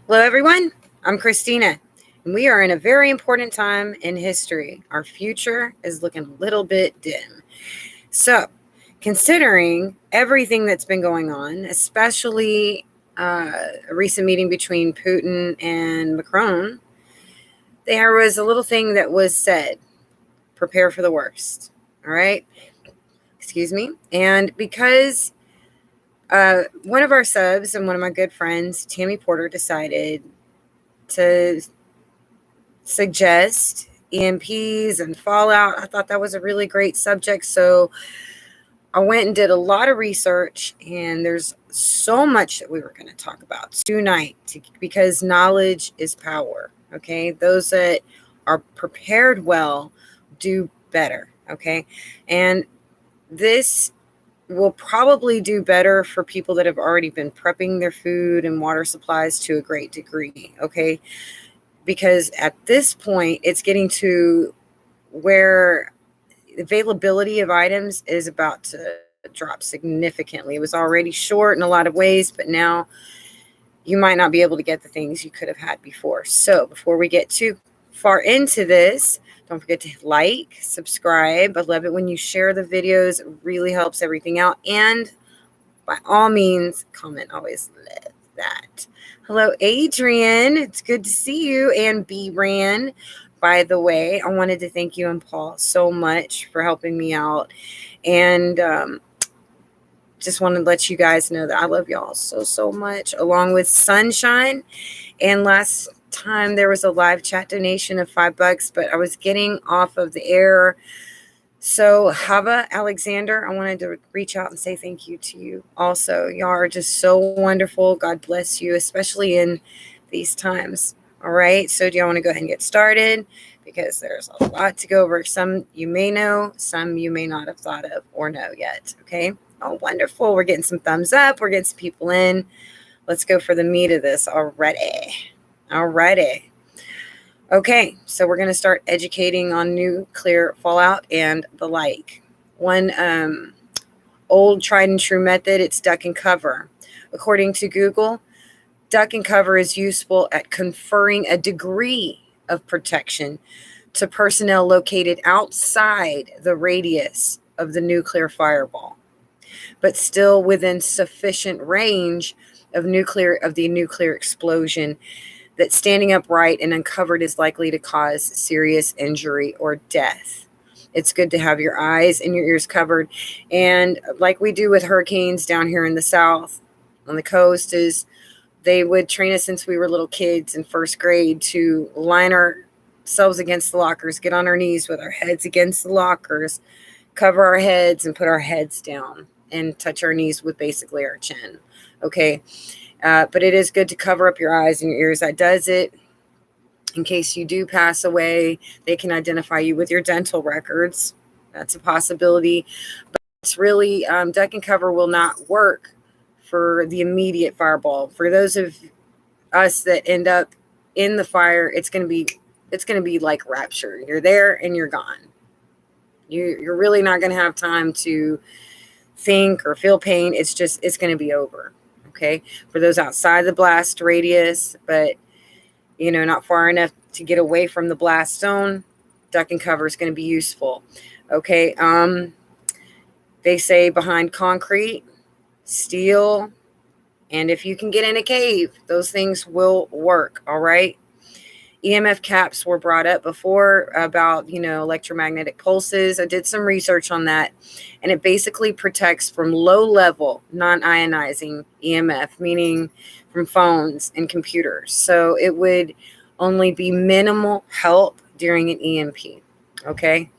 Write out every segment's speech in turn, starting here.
Hello, everyone. I'm Christina, and we are in a very important time in history. Our future is looking a little bit dim. So, considering everything that's been going on, especially a recent meeting between Putin and Macron, there was a little thing that was said: prepare for the worst. All right. Excuse me. And because one of our subs and one of my good friends, Tammy Porter, decided to suggest EMPs and fallout. I thought that was a really great subject. So I went and did a lot of research, and there's so much that we were going to talk about tonight because knowledge is power. Okay. Those that are prepared well do better. Okay. And this will probably do better for people that have already been prepping their food and water supplies to a great degree. Okay. Because at this point, it's getting to where availability of items is about to drop significantly. It was already short in a lot of ways, but now you might not be able to get the things you could have had before. So before we get too far into this, don't forget to like, subscribe. I love it when you share the videos. It really helps everything out. And by all means, comment. Always love that. Hello, Adrian. It's good to see you. And B Ran. By the way, I wanted to thank you and Paul so much for helping me out. And just want to let you guys know that I love y'all so much, along with Sunshine. And last time there was a live chat donation of $5, but I was getting off of the air. So Hava Alexander, I wanted to reach out and say thank you to you also. Y'all are just so wonderful. God bless you, especially in these times. All right. So do y'all want to go ahead and get started? Because there's a lot to go over. Some you may know, some you may not have thought of or know yet. Okay. Oh, wonderful. We're getting some thumbs up. We're getting some people in. Let's go for the meat of this already. Alrighty. Okay, so we're going to start educating on nuclear fallout and the like. One old tried and true method, it's duck and cover. According to Google, duck and cover is useful at conferring a degree of protection to personnel located outside the radius of the nuclear fireball, but still within sufficient range of the nuclear explosion that standing upright and uncovered is likely to cause serious injury or death. It's good to have your eyes and your ears covered. And like we do with hurricanes down here in the South, on the coast, is they would train us since we were little kids in first grade to line ourselves against the lockers, get on our knees with our heads against the lockers, cover our heads and put our heads down and touch our knees with basically our chin. Okay. But it is good to cover up your eyes and your ears. That does it. In case you do pass away, they can identify you with your dental records. That's a possibility. But it's really, duck and cover will not work for the immediate fireball. For those of us that end up in the fire, it's going to be like rapture. You're there and you're gone. You're really not going to have time to think or feel pain. It's going to be over. Okay, for those outside the blast radius, but not far enough to get away from the blast zone, duck and cover is going to be useful. Okay, they say behind concrete, steel, and if you can get in a cave, those things will work. All right. EMF caps were brought up before about, electromagnetic pulses. I did some research on that, and it basically protects from low-level non-ionizing EMF, meaning from phones and computers. So it would only be minimal help during an EMP, okay?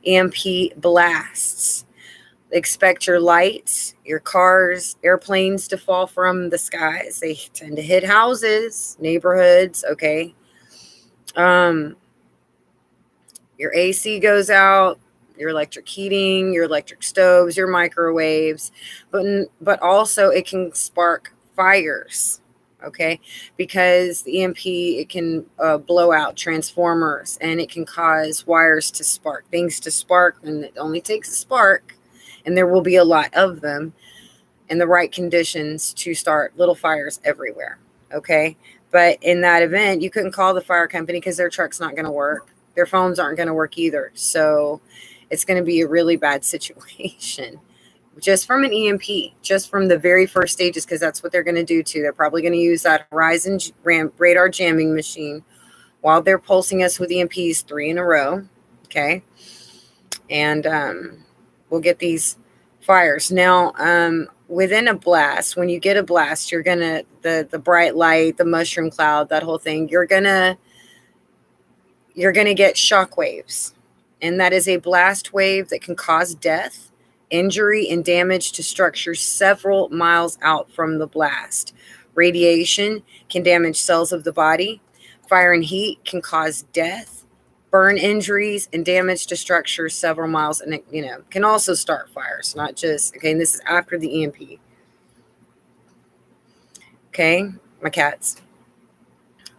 EMP blasts. Expect your lights, your cars, airplanes to fall from the skies. They tend to hit houses, neighborhoods, okay? Your AC goes out, your electric heating, your electric stoves, your microwaves, but also it can spark fires, okay? Because the EMP, it can blow out transformers, and it can cause wires to spark, things to spark, and it only takes a spark, and there will be a lot of them, and the right conditions to start little fires everywhere. Okay. But in that event, you couldn't call the fire company because their truck's not going to work. Their phones aren't going to work either. So it's going to be a really bad situation. Just from an EMP, just from the very first stages, because that's what they're going to do too. They're probably going to use that Horizon radar jamming machine while they're pulsing us with EMPs 3 in a row. Okay. And we'll get these fires. Now, within a blast, when you get a blast, you're gonna the bright light, the mushroom cloud, that whole thing, you're gonna get shock waves. And that is a blast wave that can cause death, injury, and damage to structures several miles out from the blast. Radiation can damage cells of the body. Fire and heat can cause death, burn injuries, and damage to structures several miles, and it, can also start fires, not just, okay, and this is after the EMP. Okay, my cats.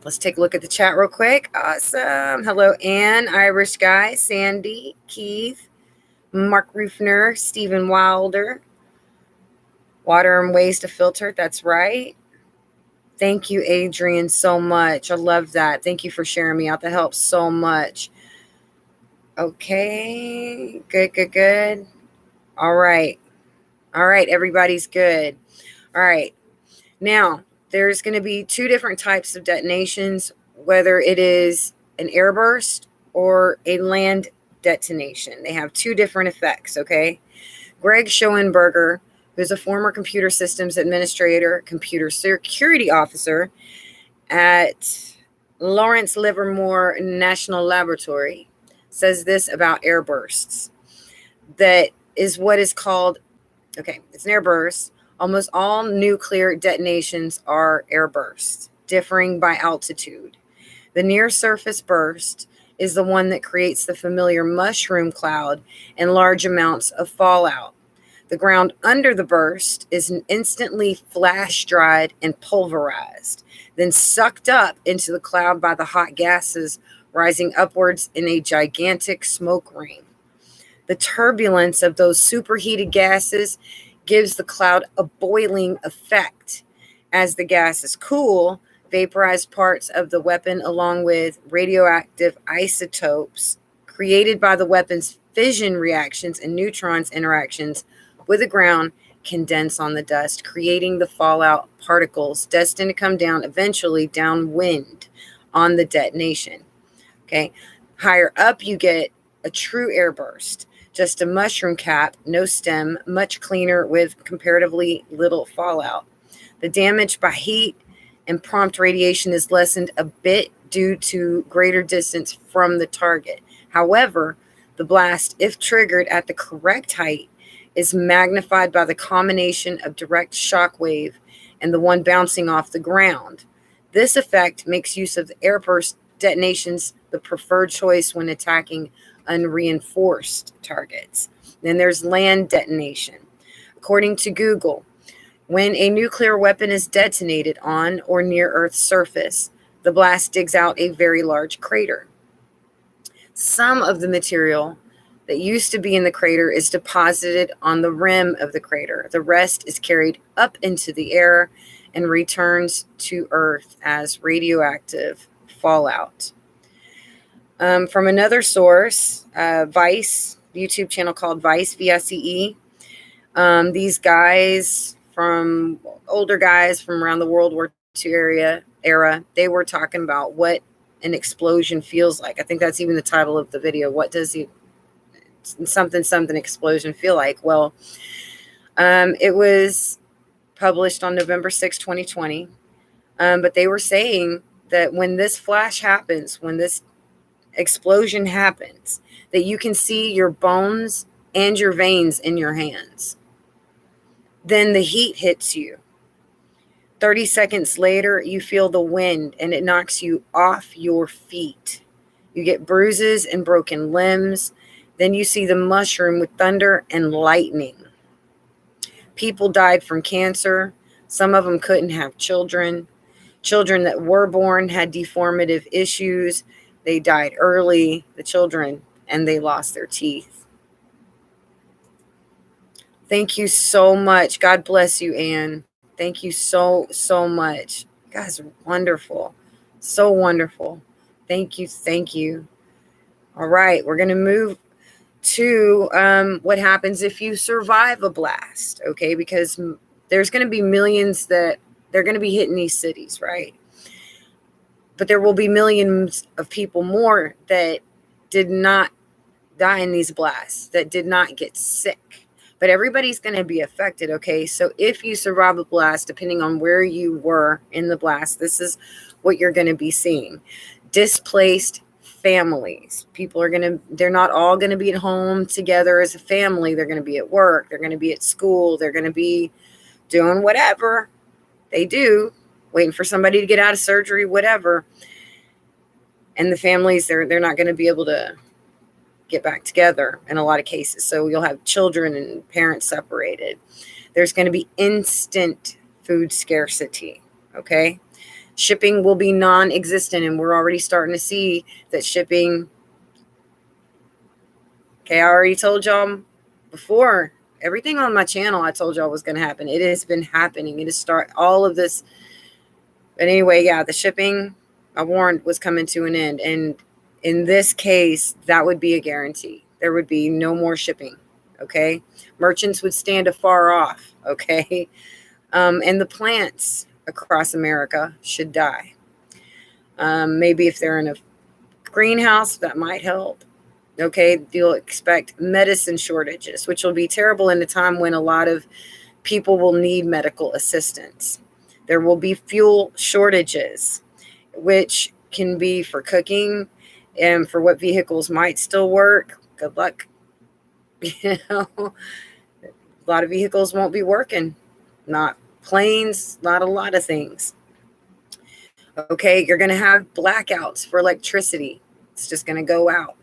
Let's take a look at the chat real quick. Awesome. Hello, Ann, Irish Guy, Sandy, Keith, Mark Rufner, Stephen Wilder. Water and ways to filter. That's right. Thank you, Adrian, so much. I love that. Thank you for sharing me out. That helps so much. Okay. Good. All right. Everybody's good. All right. Now, there's going to be 2 different types of detonations, whether it is an airburst or a land detonation. They have 2 different effects, okay? Greg Schoenberger, who's a former computer systems administrator, computer security officer at Lawrence Livermore National Laboratory, says this about airbursts. That is what is called, okay, it's an airburst. Almost all nuclear detonations are airbursts, differing by altitude. The near-surface burst is the one that creates the familiar mushroom cloud and large amounts of fallout. The ground under the burst is instantly flash-dried and pulverized, then sucked up into the cloud by the hot gases rising upwards in a gigantic smoke ring. The turbulence of those superheated gases gives the cloud a boiling effect. As the gases cool, vaporized parts of the weapon, along with radioactive isotopes created by the weapon's fission reactions and neutrons interactions with the ground, condense on the dust, creating the fallout particles destined to come down eventually downwind on the detonation. Okay, higher up you get a true airburst. Just a mushroom cap, no stem, much cleaner with comparatively little fallout. The damage by heat and prompt radiation is lessened a bit due to greater distance from the target. However, the blast, if triggered at the correct height, is magnified by the combination of direct shock wave and the one bouncing off the ground. This effect makes use of airburst detonations the preferred choice when attacking unreinforced targets. Then there's land detonation. According to Google, when a nuclear weapon is detonated on or near Earth's surface, the blast digs out a very large crater. Some of the material that used to be in the crater is deposited on the rim of the crater. The rest is carried up into the air and returns to Earth as radioactive fallout. From another source, Vice, YouTube channel called Vice, VICE. These guys older guys from around the World War II era, they were talking about what an explosion feels like. I think that's even the title of the video. What does something explosion feel like? Well, it was published on November 6, 2020. But they were saying that when this flash happens, when this explosion happens, that you can see your bones and your veins in your hands. Then the heat hits you. 30 seconds later, you feel the wind and it knocks you off your feet. You get bruises and broken limbs. Then you see the mushroom with thunder and lightning. People died from cancer. Some of them couldn't have children. Children that were born had deformative issues. They died early, the children, and they lost their teeth. Thank you so much. God bless you, Anne. Thank you so much. Guys, wonderful. So wonderful. Thank you. Thank you. All right. We're going to move to what happens if you survive a blast. Okay. Because there's going to be millions that they're going to be hitting these cities, right? But there will be millions of people more that did not die in these blasts, that did not get sick. But everybody's going to be affected, okay? So if you survive a blast, depending on where you were in the blast, this is what you're going to be seeing. Displaced families. People are going to, they're not all going to be at home together as a family. They're going to be at work. They're going to be at school. They're going to be doing whatever they do, waiting for somebody to get out of surgery, whatever. And the families, they're not going to be able to get back together in a lot of cases. So you'll have children and parents separated. There's going to be instant food scarcity. Okay. Shipping will be non-existent. And we're already starting to see that shipping. Okay. I already told y'all before, everything on my channel, I told y'all was going to happen. It has been happening. It is all of this. But anyway, yeah, the shipping I warned was coming to an end. And in this case, that would be a guarantee. There would be no more shipping, okay? Merchants would stand afar off, okay? And the plants across America should die. Maybe if they're in a greenhouse, that might help, okay? You'll expect medicine shortages, which will be terrible in a time when a lot of people will need medical assistance. There will be fuel shortages, which can be for cooking, and for what vehicles might still work. Good luck. You know, a lot of vehicles won't be working. Not planes, not a lot of things. Okay, you're going to have blackouts for electricity. It's just going to go out.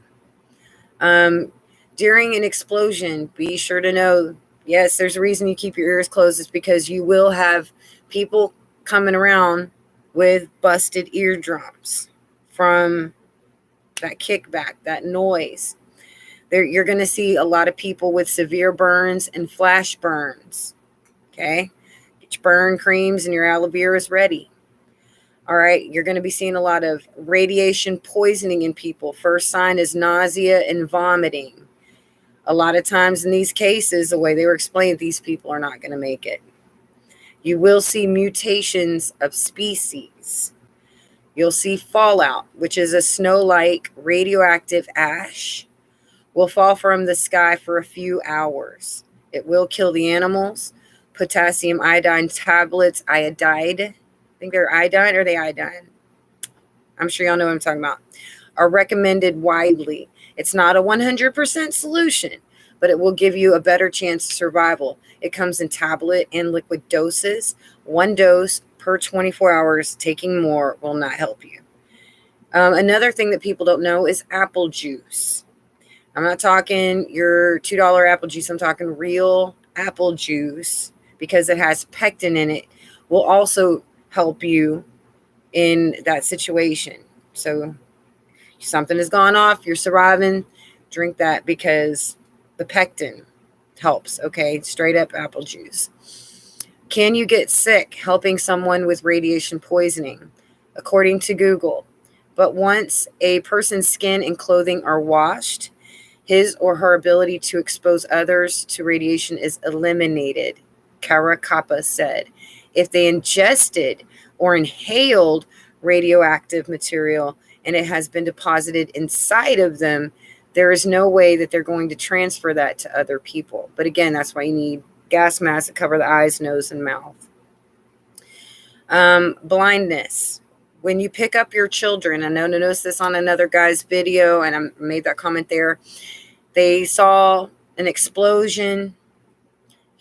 During an explosion, be sure to know, yes, there's a reason you keep your ears closed. It's because you will have people coming around with busted eardrums from that kickback, that noise. You're going to see a lot of people with severe burns and flash burns. Okay. Get your burn creams and your aloe veras ready. All right. You're going to be seeing a lot of radiation poisoning in people. First sign is nausea and vomiting. A lot of times in these cases, the way they were explained, these people are not going to make it. You will see mutations of species. You'll see fallout, which is a snow-like radioactive ash, will fall from the sky for a few hours. It will kill the animals. Potassium iodine tablets, iodide. I think they're iodine, or they iodine. I'm sure y'all know what I'm talking about. Are recommended widely. It's not a 100% solution, but it will give you a better chance of survival. It comes in tablet and liquid doses. One dose per 24 hours. Taking more will not help you. Another thing that people don't know is apple juice. I'm not talking your $2 apple juice. I'm talking real apple juice, because it has pectin in it, will also help you in that situation. So something has gone off, you're surviving, drink that, because the pectin helps, okay? Straight up apple juice. Can you get sick helping someone with radiation poisoning? According to Google. But once a person's skin and clothing are washed, his or her ability to expose others to radiation is eliminated, Karakappa said. If they ingested or inhaled radioactive material and it has been deposited inside of them, there is no way that they're going to transfer that to other people. But again, that's why you need gas masks that cover the eyes, nose, and mouth. Blindness. When you pick up your children, I noticed this on another guy's video, and I made that comment there. They saw an explosion.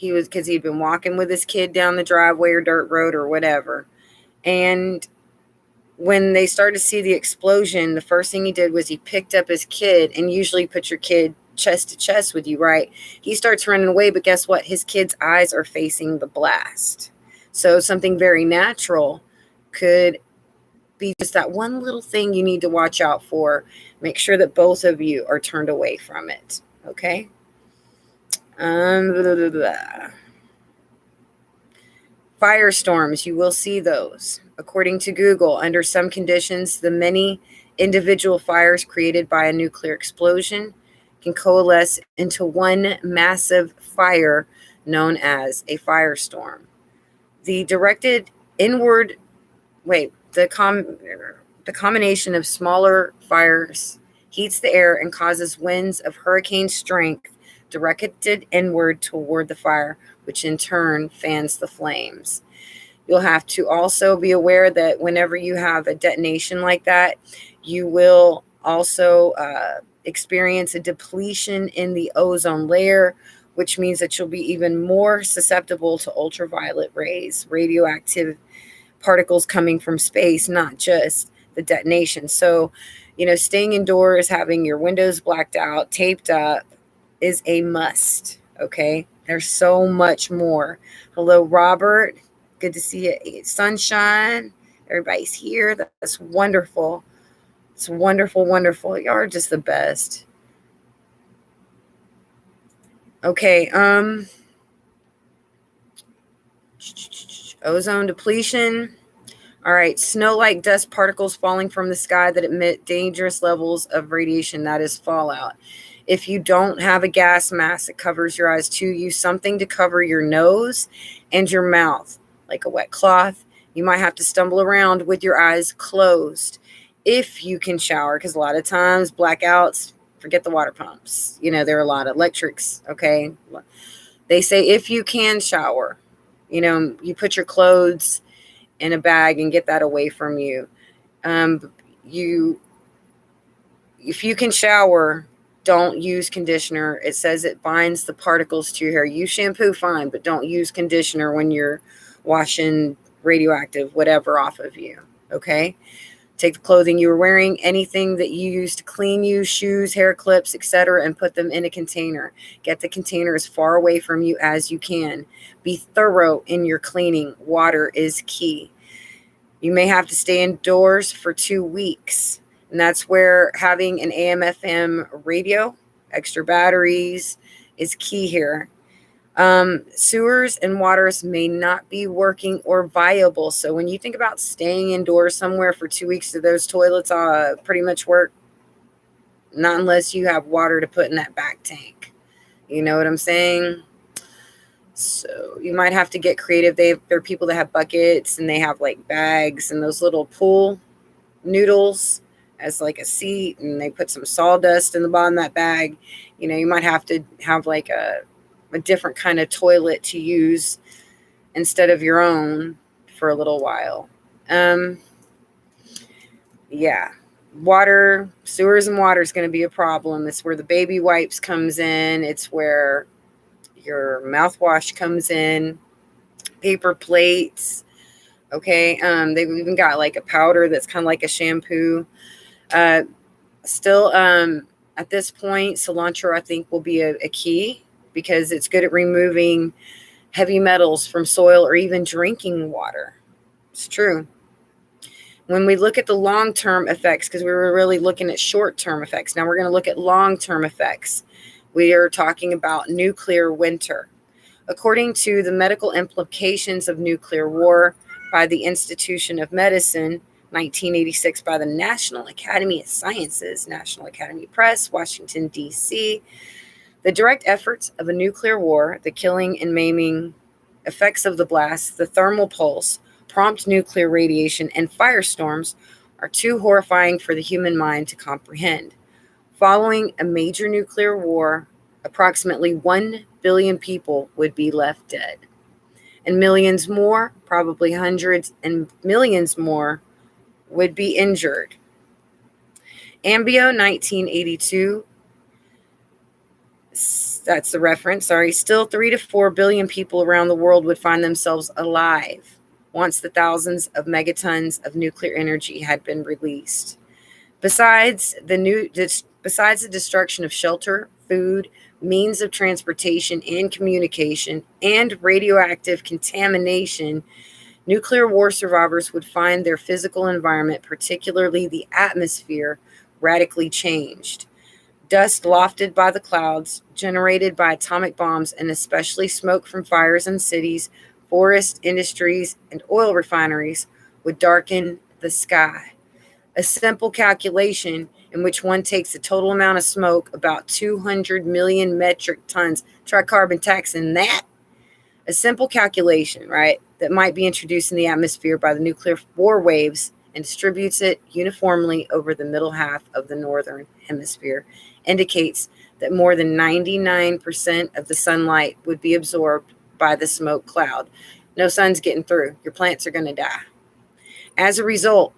Because he'd been walking with his kid down the driveway or dirt road or whatever. And when they started to see the explosion, the first thing he did was he picked up his kid, and usually put your kid chest to chest with you, right? He starts running away, but guess what? His kid's eyes are facing the blast. So something very natural could be just that one little thing you need to watch out for. Make sure that both of you are turned away from it. Okay. Blah, blah, blah. Firestorms, you will see those. According to Google, under some conditions, the many individual fires created by a nuclear explosion can coalesce into one massive fire known as a firestorm. The directed inward, wait, the combination of smaller fires heats the air and causes winds of hurricane strength directed inward toward the fire, which in turn fans the flames. You'll have to also be aware that whenever you have a detonation like that, you will also experience a depletion in the ozone layer, which means that you'll be even more susceptible to ultraviolet rays, radioactive particles coming from space, not just the detonation. So, staying indoors, having your windows blacked out, taped up is a must. Okay. There's so much more. Hello, Robert. Good to see you. Sunshine. Everybody's here. That's wonderful. It's wonderful, wonderful. Y'all are just the best. Okay. Ozone depletion. All right, snow-like dust particles falling from the sky that emit dangerous levels of radiation. That is fallout. If you don't have a gas mask that covers your eyes too, use something to cover your nose and your mouth, like a wet cloth. You might have to stumble around with your eyes closed if you can shower, because a lot of times blackouts, forget the water pumps. There are a lot of electrics, okay? They say if you can shower, you put your clothes in a bag and get that away from you. If you can shower, don't use conditioner. It says it binds the particles to your hair. Use shampoo, fine, but don't use conditioner when you're washing radioactive whatever off of you. Okay? Take the clothing you were wearing, anything that you use to clean you, shoes, hair clips, etc., and put them in a container. Get the container as far away from you as you can. Be thorough in your cleaning. Water is key. You may have to stay indoors for 2 weeks, and that's where having an AM/FM radio, extra batteries, is key here. Sewers and waters may not be working or viable. So when you think about staying indoors somewhere for 2 weeks, do those toilets pretty much work? Not unless you have water to put in that back tank. You know what I'm saying? So you might have to get creative. There are people that have buckets and they have like bags and those little pool noodles as like a seat, and they put some sawdust in the bottom of that bag. You might have to have like a different kind of toilet to use instead of your own for a little while. Yeah. Water, sewers and water is going to be a problem. It's where the baby wipes comes in. It's where your mouthwash comes in, paper plates. Okay. They've even got like a powder that's kind of like a shampoo. Still, at this point, cilantro, I think, will be a key, because it's good at removing heavy metals from soil or even drinking water. It's true. When we look at the long-term effects, because we were really looking at short-term effects, now we're going to look at long-term effects. We are talking about nuclear winter. According to the medical implications of nuclear war by the Institution of Medicine, 1986, by the National Academy of Sciences, National Academy Press, Washington, D.C., the direct efforts of a nuclear war, the killing and maiming effects of the blast, the thermal pulse, prompt nuclear radiation, and firestorms are too horrifying for the human mind to comprehend. Following a major nuclear war, approximately 1 billion people would be left dead. And millions more, probably hundreds and millions more, would be injured. Ambio, 1982, that's the reference, still 3 to 4 billion people around the world would find themselves alive once the thousands of megatons of nuclear energy had been released. Besides the destruction of shelter, food, means of transportation and communication, and radioactive contamination, nuclear war survivors would find their physical environment, particularly the atmosphere, radically changed. Dust lofted by the clouds, generated by atomic bombs, and especially smoke from fires in cities, forests, industries, and oil refineries would darken the sky. A simple calculation in which one takes the total amount of smoke, about 200 million metric tons. Try carbon tax in that. A simple calculation, right, that might be introduced in the atmosphere by the nuclear war waves and distributes it uniformly over the middle half of the northern hemisphere indicates that more than 99% of the sunlight would be absorbed by the smoke cloud. No sun's getting through. Your plants are going to die. As a result,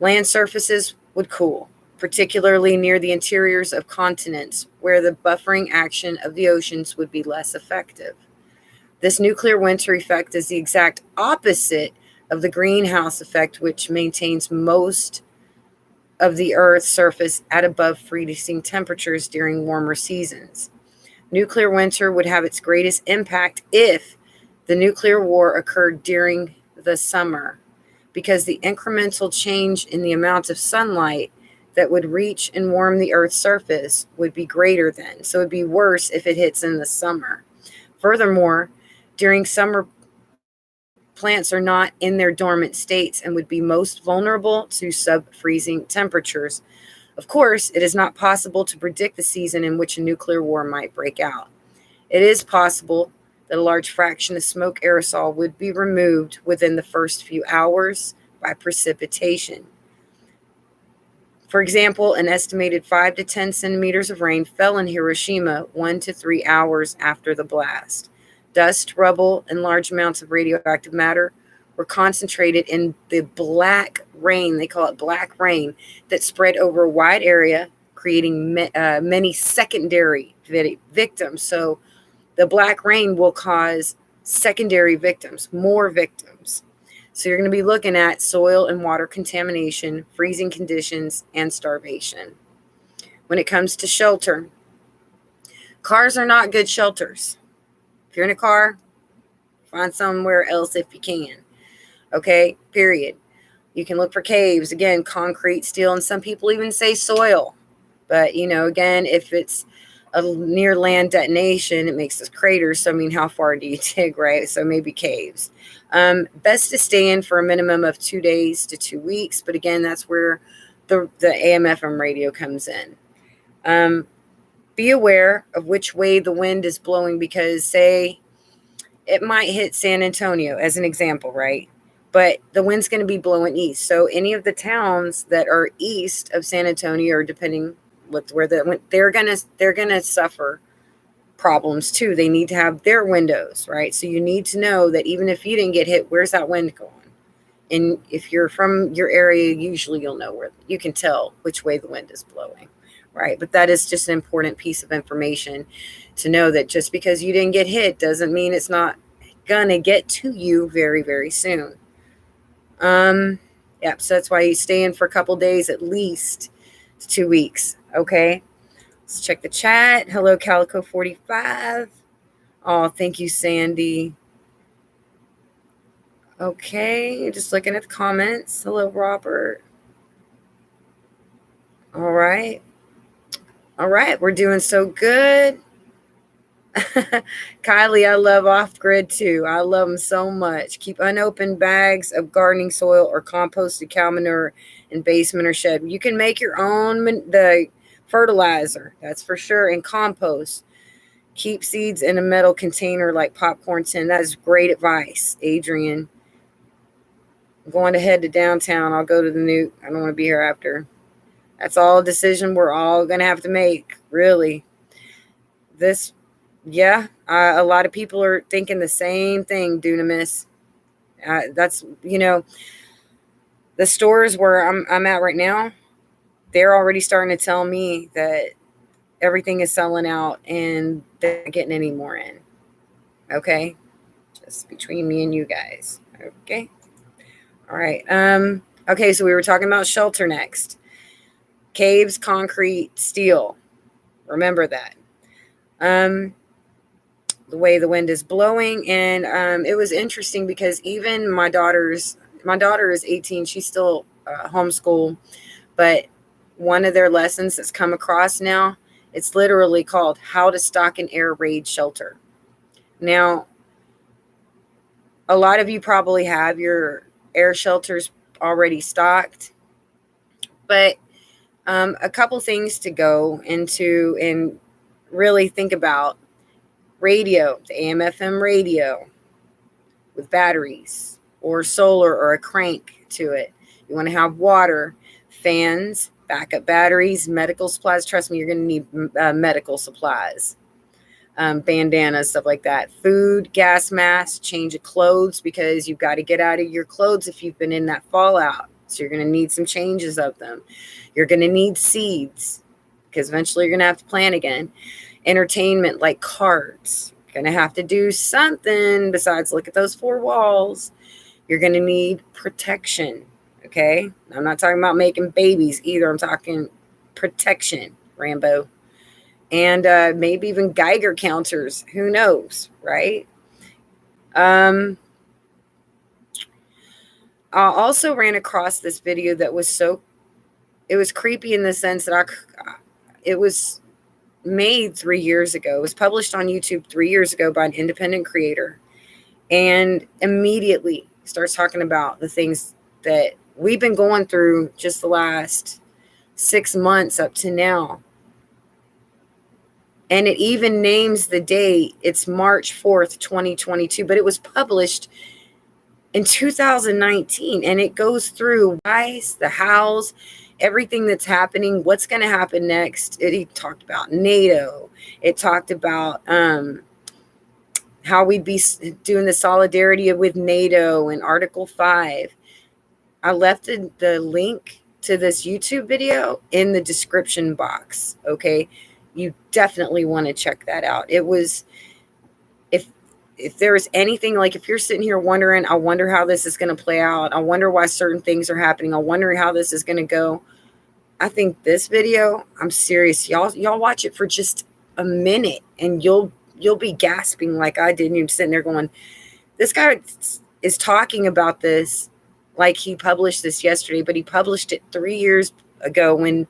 land surfaces would cool, particularly near the interiors of continents where the buffering action of the oceans would be less effective. This nuclear winter effect is the exact opposite of the greenhouse effect, which maintains most of the Earth's surface at above freezing temperatures during warmer seasons. Nuclear winter would have its greatest impact if the nuclear war occurred during the summer, because the incremental change in the amount of sunlight that would reach and warm the Earth's surface would be greater then. So it'd be worse if it hits in the summer. Furthermore, during summer, plants are not in their dormant states and would be most vulnerable to sub-freezing temperatures. Of course, it is not possible to predict the season in which a nuclear war might break out. It is possible that a large fraction of smoke aerosol would be removed within the first few hours by precipitation. For example, an estimated 5 to 10 centimeters of rain fell in Hiroshima 1 to 3 hours after the blast. Dust, rubble, and large amounts of radioactive matter were concentrated in the black rain, they call it black rain, that spread over a wide area, creating many secondary victims. So the black rain will cause secondary victims, more victims. So you're going to be looking at soil and water contamination, freezing conditions, and starvation. When it comes to shelter, cars are not good shelters. If you're in a car, find somewhere else if you can. Okay, period. You can look for caves, again, concrete, steel, and some people even say soil. But, again, if it's a near land detonation, it makes this craters. So, how far do you dig, right? So maybe caves. Best to stay in for a minimum of 2 days to 2 weeks. But again, that's where the AM/FM radio comes in. Be aware of which way the wind is blowing, because say it might hit San Antonio as an example, right? But the wind's going to be blowing east. So any of the towns that are east of San Antonio, or depending where they're gonna suffer problems too. They need to have their windows, right? So you need to know that even if you didn't get hit, where's that wind going? And if you're from your area, usually you'll know where you can tell which way the wind is blowing, right? But that is just an important piece of information to know, that just because you didn't get hit doesn't mean it's not gonna get to you very, very soon. Yeah, so that's why you stay in for a couple days, at least 2 weeks. Okay, let's check the chat. Hello, Calico 45. Oh, thank you, Sandy. Okay, just looking at the comments. Hello, Robert. All right, we're doing so good. Kylie, I love off-grid too. I love them so much. Keep unopened bags of gardening soil or composted cow manure in basement or shed. You can make your own the fertilizer, that's for sure, and compost. Keep seeds in a metal container like popcorn tin. That is great advice, Adrian. I'm going to head to downtown. I'll go to the Nuke. I don't want to be here after. That's all a decision we're all going to have to make, really. A lot of people are thinking the same thing, Dunamis. That's, the stores where I'm at right now, they're already starting to tell me that everything is selling out and they're not getting any more in. Okay? Just between me and you guys. Okay? All right. Okay, so we were talking about shelter next. Caves, concrete, steel. Remember that. The way the wind is blowing. And it was interesting because even my daughter is 18. She's still homeschooled. But one of their lessons that's come across now, it's literally called How to Stock an Air Raid Shelter. Now, A lot of you probably have your air shelters already stocked, but a couple things to go into and really think about. Radio, the AM/FM radio with batteries or solar or a crank to it. You want to have water, fans, backup batteries, medical supplies. Trust me, you're going to need medical supplies, bandanas, stuff like that. Food, gas masks, change of clothes, because you've got to get out of your clothes if you've been in that fallout. So you're going to need some changes of them. You're going to need seeds, because eventually you're going to have to plant again. Entertainment like cards. You're going to have to do something besides look at those four walls. You're going to need protection. Okay. I'm not talking about making babies either. I'm talking protection, Rambo. And maybe even Geiger counters. Who knows, right? I also ran across this video that was it was creepy in the sense that it was made 3 years ago. It was published on YouTube 3 years ago by an independent creator, and immediately starts talking about the things that we've been going through just the last 6 months up to now. And it even names the date. It's March 4th, 2022, but it was published in 2019, and it goes through whys, the hows, everything that's happening, what's going to happen next. It talked about NATO. It talked about how we'd be doing the solidarity with NATO and Article 5. I left the link to this YouTube video in the description box, okay? You definitely want to check that out. It was, if there is anything, like if you're sitting here wondering, I wonder how this is going to play out. I wonder why certain things are happening. I wonder how this is going to go. I think this video, I'm serious. Y'all watch it for just a minute and you'll be gasping like I did. And you're sitting there going, this guy is talking about this like he published this yesterday, but he published it 3 years ago when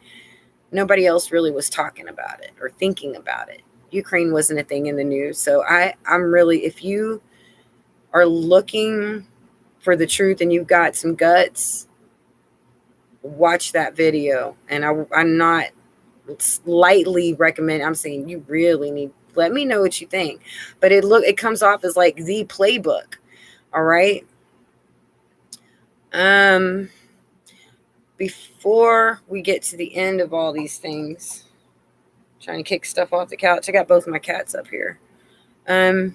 nobody else really was talking about it or thinking about it. Ukraine wasn't a thing in the news. So I'm really, if you are looking for the truth and you've got some guts, watch that video. And I'm not lightly recommend. I'm saying you really need, let me know what you think. But it comes off as like the playbook. All right. Before we get to the end of all these things, trying to kick stuff off the couch. I got both my cats up here. Let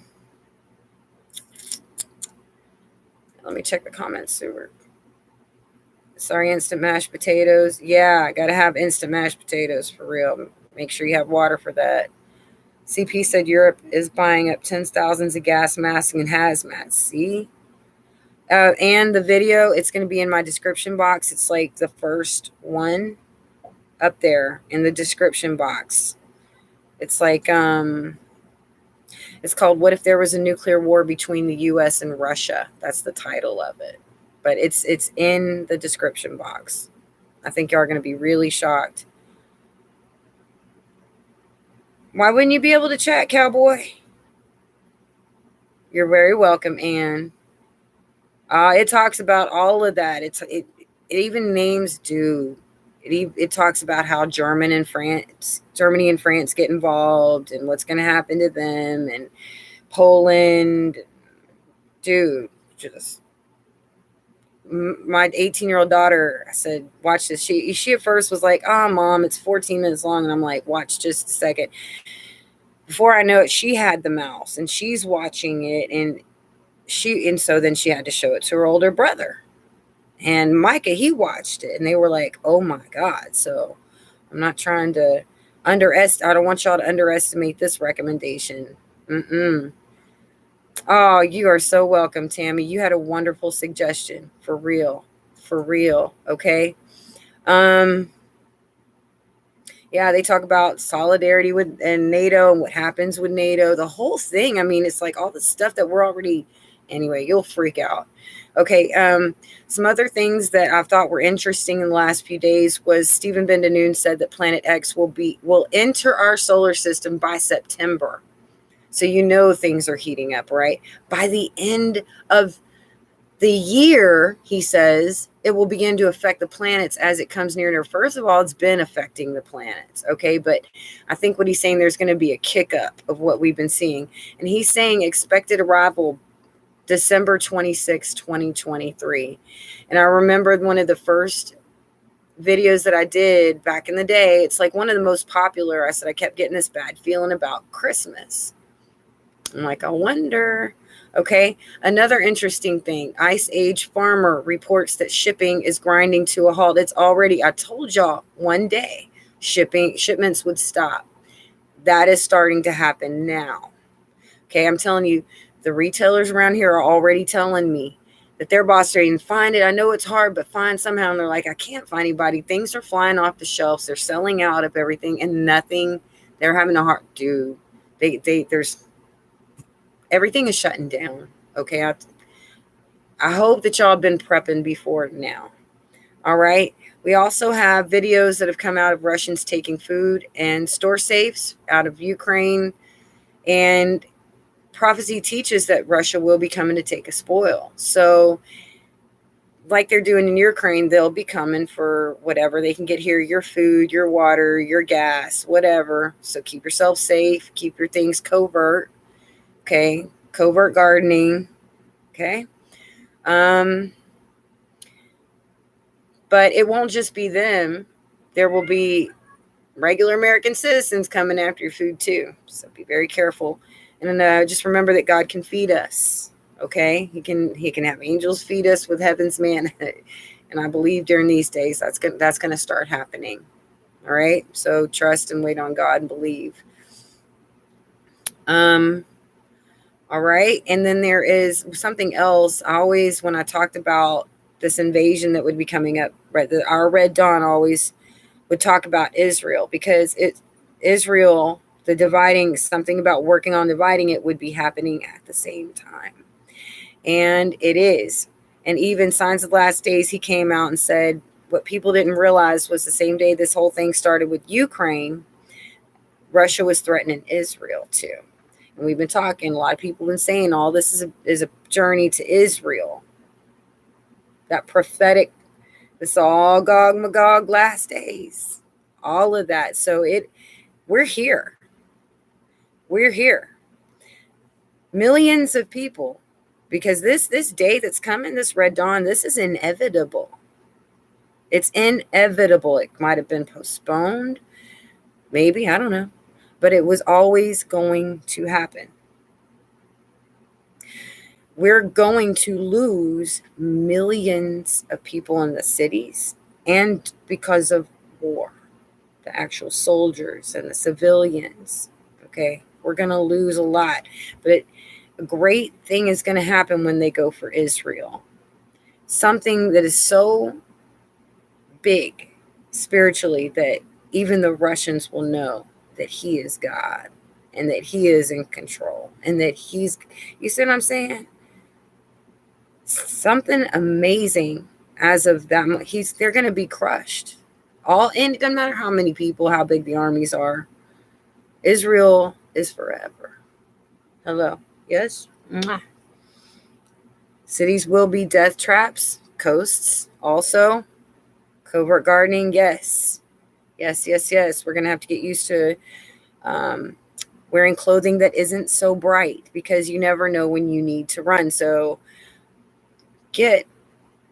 me check the comments, Super. Sorry, instant mashed potatoes. Yeah, I got to have instant mashed potatoes for real. Make sure you have water for that. CP said Europe is buying up tens of thousands of gas masks and hazmat. See? And the video, it's going to be in my description box. It's like the first one up there in the description box. It's like, it's called What If There Was a Nuclear War Between the U.S. and Russia? That's the title of it. But it's in the description box. I think y'all are going to be really shocked. Why wouldn't you be able to chat, cowboy? You're very welcome, Anne. It talks about all of that. It even names dude. It talks about how Germany and France get involved and what's going to happen to them, and Poland. Dude, just my 18-year-old daughter, I said, watch this. She at first was like, oh, Mom, it's 14 minutes long. And I'm like, watch just a second. Before I know it, she had the mouse and she's watching it. And so then she had to show it to her older brother. And Micah, he watched it, and they were like, oh, my God. So I'm not trying to I don't want y'all to underestimate this recommendation. Oh, you are so welcome, Tammy. You had a wonderful suggestion. For real. For real. Okay. Yeah, they talk about solidarity with and NATO and what happens with NATO. The whole thing. I mean, it's like all the stuff that we're already. Anyway, you'll freak out. Okay, some other things that I thought were interesting in the last few days was Stephen Bendanoon said that Planet X will enter our solar system by September. So you know things are heating up, right? By the end of the year, he says, it will begin to affect the planets as it comes near. First of all, it's been affecting the planets, okay? But I think what he's saying, there's going to be a kick up of what we've been seeing. And he's saying expected arrival December 26, 2023. And I remember one of the first videos that I did back in the day. It's like one of the most popular. I said I kept getting this bad feeling about Christmas. I'm like, I wonder. Okay. Another interesting thing, Ice Age farmer reports that shipping is grinding to a halt. It's already, I told y'all one day shipments would stop. That is starting to happen now. Okay. I'm telling you, the retailers around here are already telling me that their boss didn't find it. I know it's hard, but find somehow. And they're like, I can't find anybody. Things are flying off the shelves. They're selling out of everything and nothing. They're having a hard, dude. There's, everything is shutting down. Okay. I hope that y'all have been prepping before now. All right. We also have videos that have come out of Russians taking food and store safes out of Ukraine. And prophecy teaches that Russia will be coming to take a spoil. So, like they're doing in Ukraine, they'll be coming for whatever they can get here, your food, your water, your gas, whatever. So keep yourself safe. Keep your things covert. Okay. Covert gardening. Okay. But it won't just be them. There will be regular American citizens coming after your food too. So be very careful. And just remember that God can feed us. Okay, He can have angels feed us with heaven's manna, and I believe during these days that's gonna start happening. All right, so trust and wait on God and believe. All right, and then there is something else. I always, when I talked about this invasion that would be coming up, right? Our Red Dawn always would talk about Israel, because Israel, the dividing, something about working on dividing it would be happening at the same time. And it is. And even Signs of the Last Days, he came out and said what people didn't realize was the same day this whole thing started with Ukraine, Russia was threatening Israel too. And we've been talking, a lot of people have been saying all this is a journey to Israel. That prophetic, this all Gog Magog last days, all of that. So we're here. We're here. Millions of people, because this day that's coming, this Red Dawn, this is inevitable. It's inevitable. It might have been postponed. Maybe, I don't know. But it was always going to happen. We're going to lose millions of people in the cities, and because of war, the actual soldiers and the civilians. Okay, we're going to lose a lot. But a great thing is going to happen when they go for Israel. Something that is so big spiritually that even the Russians will know that He is God and that He is in control and that He's, you see what I'm saying? Something amazing as of that. They're going to be crushed. And it doesn't matter how many people, how big the armies are. Israel is forever. Hello. Yes. Mwah. Cities will be death traps. Coasts also. Covert gardening. Yes. Yes. We're going to have to get used to wearing clothing that isn't so bright, because you never know when you need to run. So get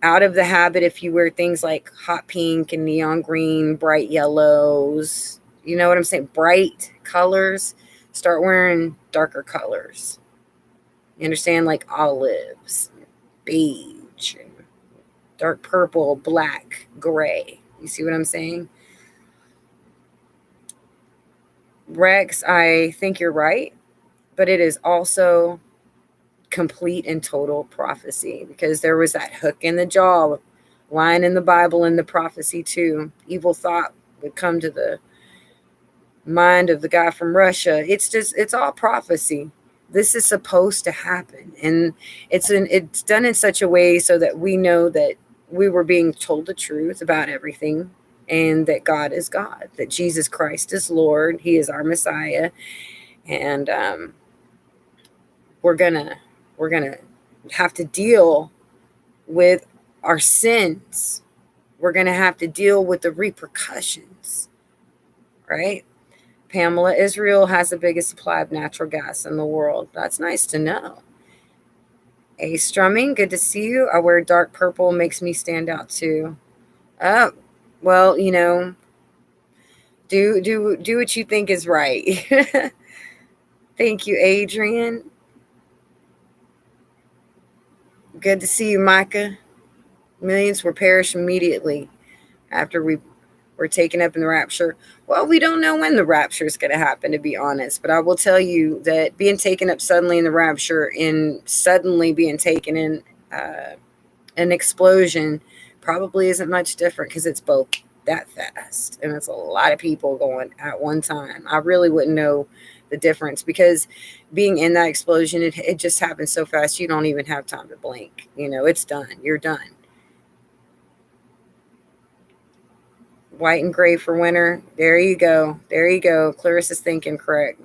out of the habit if you wear things like hot pink and neon green, bright yellows. You know what I'm saying? Bright colors. Start wearing darker colors. You understand? Like olives, beige, dark purple, black, gray. You see what I'm saying? Rex, I think you're right, but it is also complete and total prophecy, because there was that hook in the jaw line in the Bible and the prophecy too. Evil thought would come to the mind of the guy from Russia. It's all prophecy. This is supposed to happen, and it's done in such a way so that we know that we were being told the truth about everything, and that God is God, that Jesus Christ is Lord. He is our Messiah, and we're gonna have to deal with our sins. We're gonna have to deal with the repercussions, right? Pamela, Israel has the biggest supply of natural gas in the world. That's nice to know. A strumming, good to see you. I wear dark purple, makes me stand out too. Oh, well, do what you think is right. Thank you, Adrian. Good to see you, Micah. Millions will perish immediately after we were taken up in the rapture. Well, we don't know when the rapture is going to happen, to be honest. But I will tell you that being taken up suddenly in the rapture and suddenly being taken in an explosion probably isn't much different, because it's both that fast and it's a lot of people going at one time. I really wouldn't know the difference, because being in that explosion, it just happens so fast you don't even have time to blink. It's done. You're done. White and gray for winter. There you go. There you go. Clarissa's thinking correct.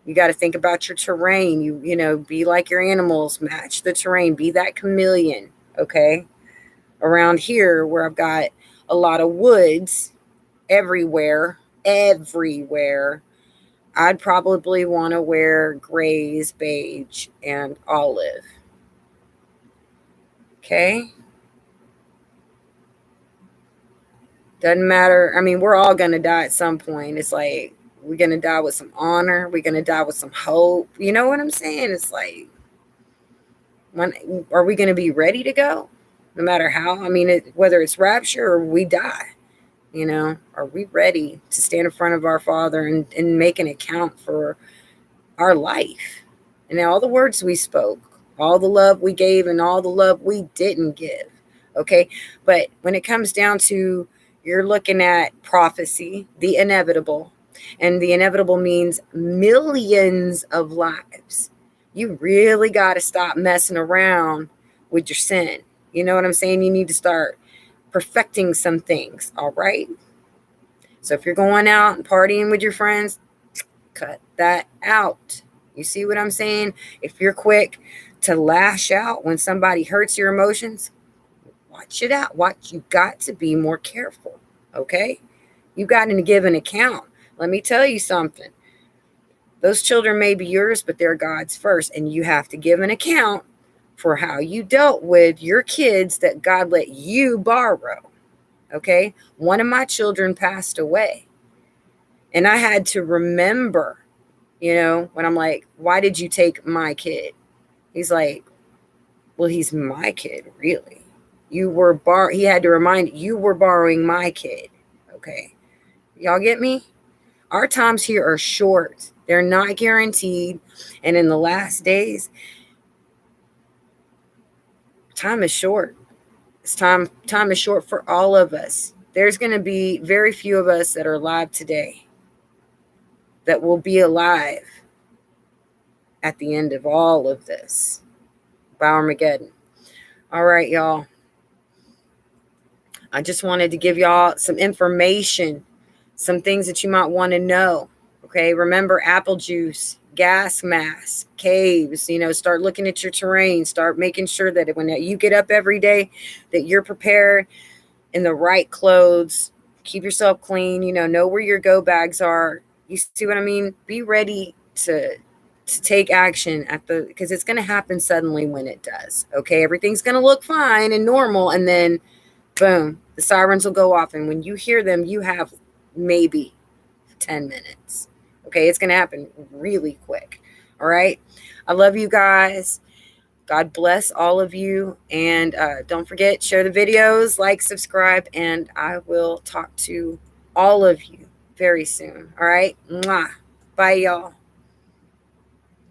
You got to think about your terrain. Be like your animals, match the terrain, be that chameleon. Okay. Around here, where I've got a lot of woods everywhere, I'd probably want to wear grays, beige, and olive. Okay. Doesn't matter. I mean, we're all going to die at some point. It's like, we're going to die with some honor. We're going to die with some hope. You know what I'm saying? It's like, when are we going to be ready to go? No matter how. I mean, whether it's rapture or we die, are we ready to stand in front of our Father and make an account for our life? And all the words we spoke, all the love we gave, and all the love we didn't give. Okay. But when it comes down to, you're looking at prophecy, the inevitable, and the inevitable means millions of lives. You really got to stop messing around with your sin. You know what I'm saying? You need to start perfecting some things. All right. So if you're going out and partying with your friends, cut that out. You see what I'm saying? If you're quick to lash out when somebody hurts your emotions, watch it out. You got to be more careful. Okay. You got to give an account. Let me tell you something. Those children may be yours, but they're God's first. And you have to give an account for how you dealt with your kids that God let you borrow. Okay. One of my children passed away. And I had to remember, when I'm like, why did you take my kid? He's like, well, he's my kid, really. He had to remind you were borrowing my kid. Okay. Y'all get me? Our times here are short. They're not guaranteed. And in the last days, time is short. Time is short for all of us. There's going to be very few of us that are alive today that will be alive at the end of all of this. Armageddon. All right, y'all. I just wanted to give y'all some information, some things that you might want to know. Okay, remember apple juice, gas mask, caves, start looking at your terrain, start making sure that when you get up every day, that you're prepared in the right clothes, keep yourself clean, know where your go bags are. You see what I mean? Be ready to take action because it's going to happen suddenly when it does. Okay, everything's going to look fine and normal, and then boom, the sirens will go off. And when you hear them, you have maybe 10 minutes. Okay, it's going to happen really quick. All right. I love you guys. God bless all of you. And don't forget, share the videos, like, subscribe, and I will talk to all of you very soon. All right. Mwah. Bye, y'all.